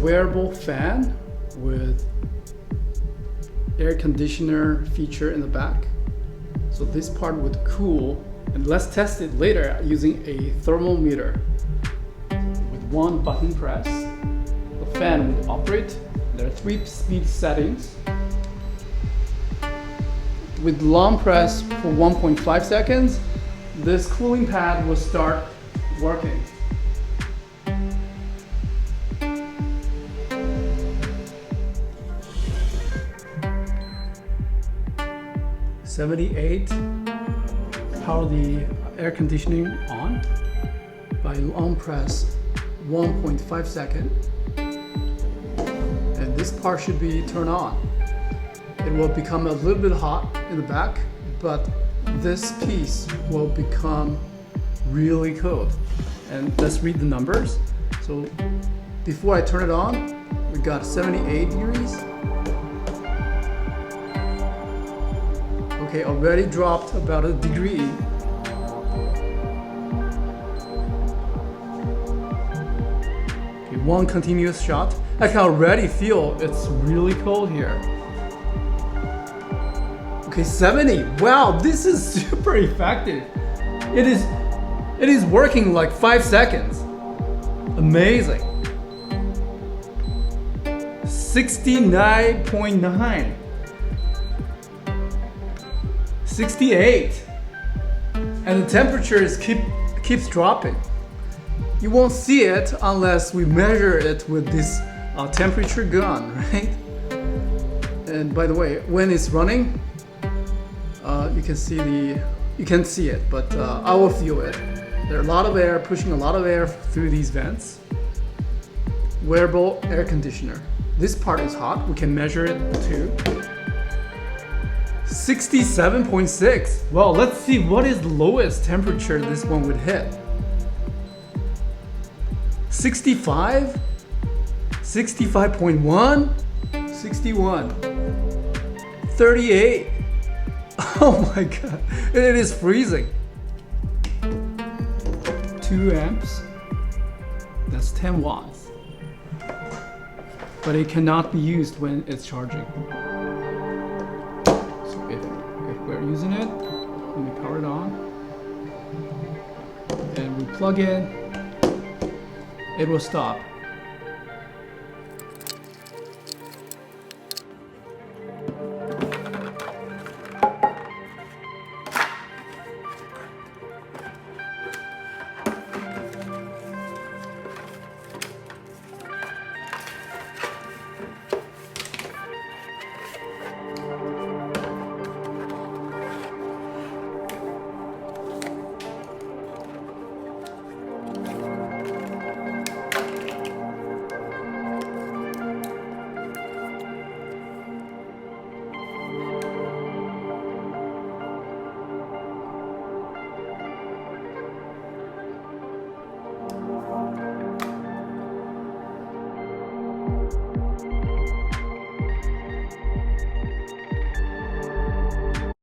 wearable fan with air conditioner feature in the back. So this part would cool, and let's test it later using a thermometer. With one button press, the fan would operate. There are 3 speed settings. With long press for 1.5 seconds, this cooling pad will start working. "78", power the air conditioning on by long press 1.5 seconds, and this part should be turned on. It will become a little bit hot in the back, but this piece will become really cold. And let's read the numbers. So before I turn it on, we got 78 degrees. Okay, already dropped about a degree. Okay, one continuous shot. I can already feel it's really cold here. Okay, 70. Wow, this is super effective. It is working like 5 seconds. Amazing. 69.9. 68. And the temperature keeps dropping. You won't see it unless we measure it with this temperature gun, right? And by the way, when it's running, you can see it, but I will feel it. There are a lot of air, pushing a lot of air through these vents. Wearable air conditioner. This part is hot, we can measure it too. 67.6. Well, let's see what is the lowest temperature this one would hit. 65, 65.1, 61, 38. Oh my god, it is freezing. 2 amps, that's 10 watts. But it cannot be used when it's charging. So if we're using it, let me power it on. And we plug in, it will stop.